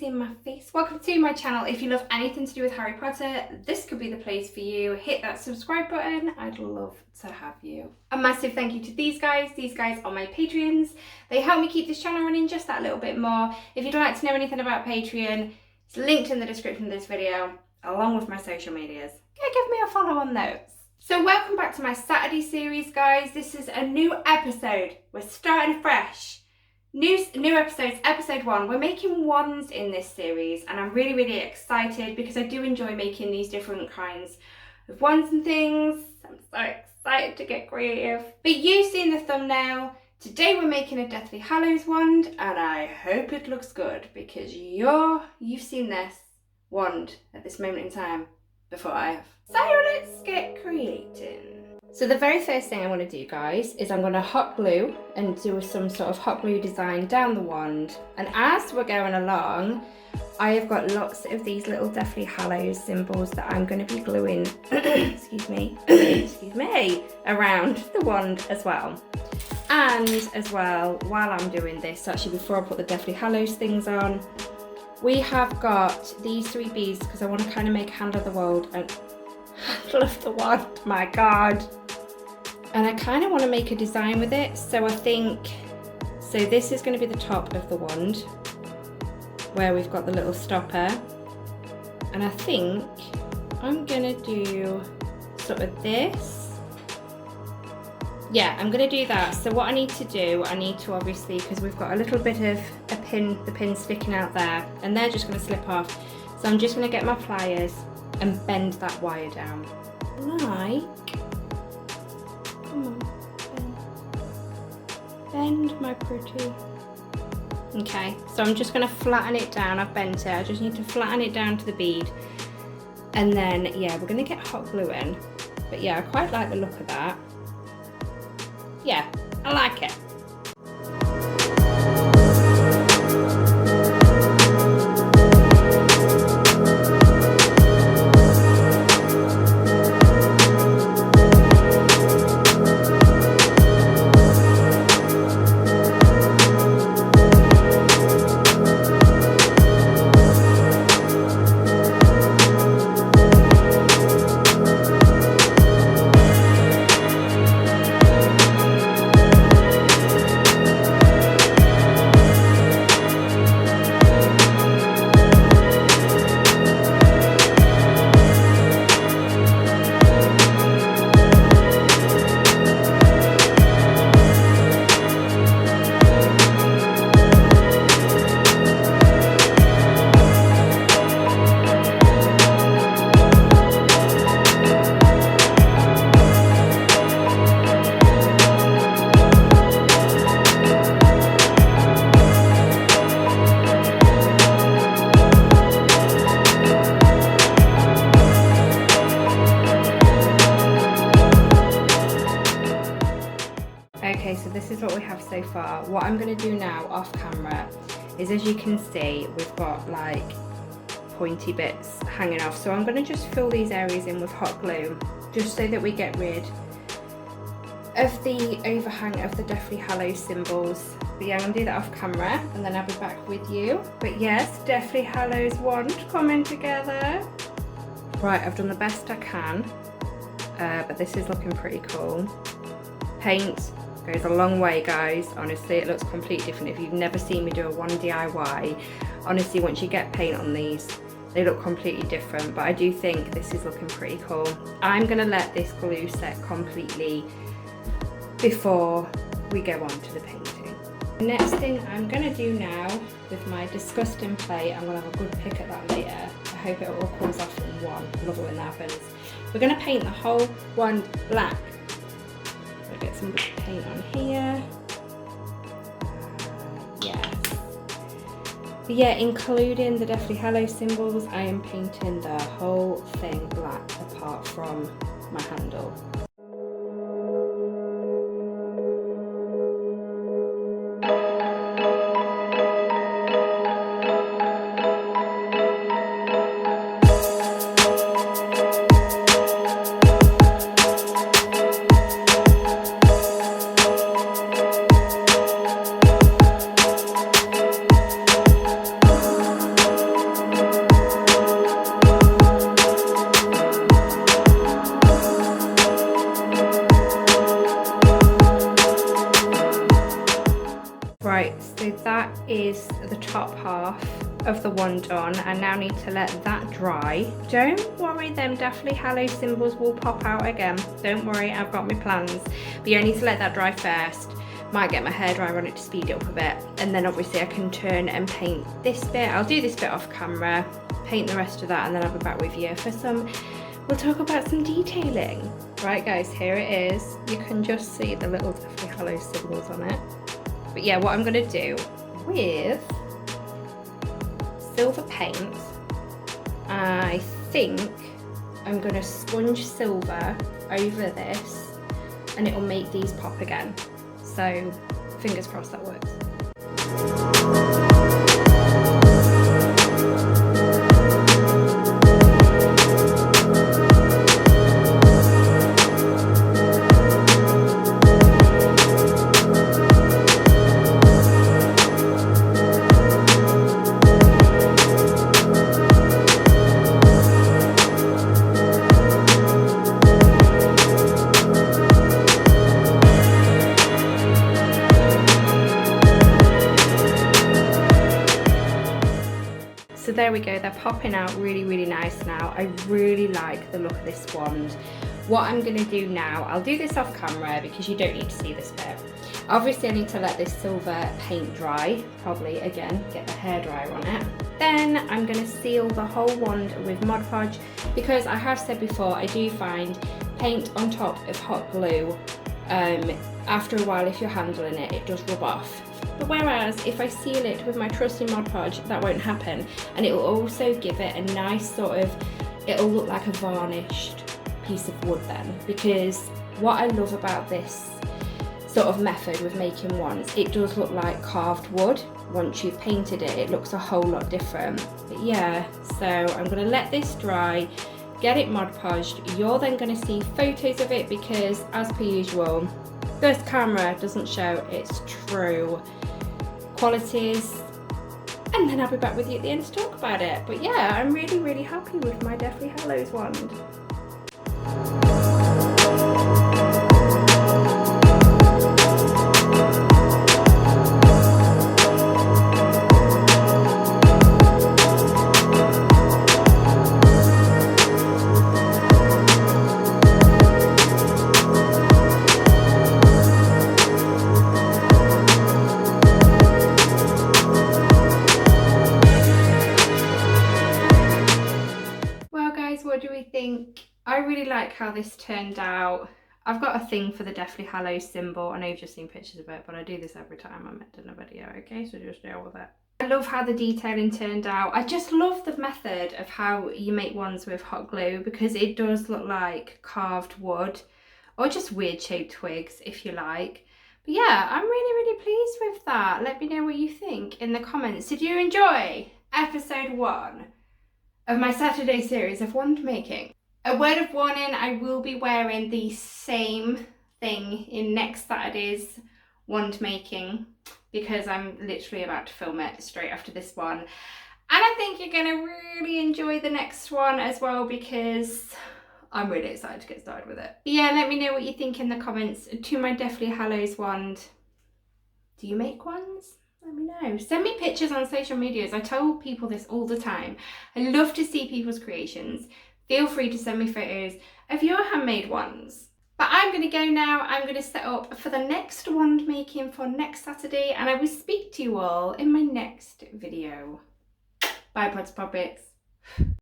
seeing my face. Welcome to my channel. If you love anything to do with Harry Potter, this could be the place for you. Hit that subscribe button. I'd love to have you. A massive thank you to these guys. These guys are my Patreons. They help me keep this channel running just that little bit more. If you'd like to know anything about Patreon, it's linked in the description of this video, along with my social medias. Go give me a follow on those. So welcome back to my Saturday series, guys. This is a new episode. We're starting fresh. New episodes, episode 1. We're making wands in this series, and I'm really excited because I do enjoy making these different kinds of wands and things. I'm so excited to get creative. But you've seen the thumbnail. Today we're making a Deathly Hallows wand, and I hope it looks good because you've seen this wand at this moment in time before I have. So let's get creating. So the very first thing I want to do, guys, is I'm going to hot glue and do some sort of hot glue design down the wand. And as we're going along, I have got lots of these little Deathly Hallows symbols that I'm going to be gluing, excuse me, around the wand as well. And as well, while I'm doing this, actually before I put the Deathly Hallows things on, we have got these 3 beads because I want to kind of make Hand of the World and Handle of the Wand, my God. And I kind of want to make a design with it, so I think, so this is going to be the top of the wand, where we've got the little stopper, and I think I'm going to do sort of this. Yeah, I'm going to do that. So what I need to do, I need to obviously, because we've got a little bit of a pin, the pin sticking out there, and they're just going to slip off. So I'm just going to get my pliers and bend that wire down. Like, come on, bend my pretty. Okay, so I'm just going to flatten it down. I've bent it. I just need to flatten it down to the bead. And then, yeah, we're going to get hot glue in. But yeah, I quite like the look of that. Yeah, I like it. Okay, so this is what we have so far. What I'm going to do now off camera is, as you can see, we've got like pointy bits hanging off. So I'm going to just fill these areas in with hot glue, just so that we get rid of the overhang of the Deathly Hallows symbols. But yeah, I'm going to do that off camera and then I'll be back with you. But yes, Deathly Hallows wand coming together. Right, I've done the best I can, but this is looking pretty cool. Paint goes a long way, guys. Honestly, it looks completely different. If you've never seen me do a wand DIY, honestly, once you get paint on these, they look completely different. But I do think this is looking pretty cool. I'm gonna let this glue set completely before we go on to the painting. The next thing I'm gonna do now with my disgusting plate, I'm gonna have a good pick at that later. I hope it all comes off in one. I love it when that happens. We're gonna paint the whole wand black. Get some paint on here. Yes. But yeah, including the Deathly Hallows symbols, I am painting the whole thing black apart from my handle. top half of the wand on. I now need to let that dry. Don't worry, them definitely hallow symbols will pop out again. Don't worry, I've got my plans. But yeah, I need to let that dry first. Might get my hairdryer on it to speed it up a bit. And then obviously I can turn and paint this bit. I'll do this bit off camera, paint the rest of that, and then I'll be back with you for some, we'll talk about some detailing. Right guys, here it is. You can just see the little definitely hallow symbols on it. But yeah, what I'm gonna do with silver paint, I think I'm gonna sponge silver over this and it'll make these pop again. So fingers crossed that works. So there we go, they're popping out really nice now. I really like the look of this wand. What I'm gonna do now, I'll do this off camera because you don't need to see this bit. Obviously I need to let this silver paint dry, probably again, get the hairdryer on it. Then I'm gonna seal the whole wand with Mod Podge because I have said before, I do find paint on top of hot glue, after a while if you're handling it, it does rub off. But whereas if I seal it with my trusty Mod Podge, that won't happen, and it will also give it a nice sort of, it'll look like a varnished piece of wood then, because what I love about this sort of method with making wands, it does look like carved wood. Once you've painted it, it looks a whole lot different. But yeah, so I'm gonna let this dry, get it Mod Podged. You're then gonna see photos of it because as per usual, this camera doesn't show its true qualities, and then I'll be back with you at the end to talk about it. But yeah, I'm really happy with my Deathly Hallows wand. What do we think? I really like how this turned out. I've got a thing for the Deathly Hallows symbol. I know you've just seen pictures of it, but I do this every time I'm in a video, okay? So just deal with it. I love how the detailing turned out. I just love the method of how you make wands with hot glue because it does look like carved wood or just weird shaped twigs if you like. But yeah, I'm really pleased with that. Let me know what you think in the comments. Did you enjoy episode 1? Of my Saturday series of wand making? A word of warning, I will be wearing the same thing in next Saturday's wand making because I'm literally about to film it straight after this one. And I think you're gonna really enjoy the next one as well because I'm really excited to get started with it. But yeah, let me know what you think in the comments to my Deathly Hallows wand. Do you make wands? Let me know. Send me pictures on social medias. I tell people this all the time. I love to see people's creations. Feel free to send me photos of your handmade ones. But I'm going to go now. I'm going to set up for the next wand making for next Saturday, and I will speak to you all in my next video. Bye, Poppets.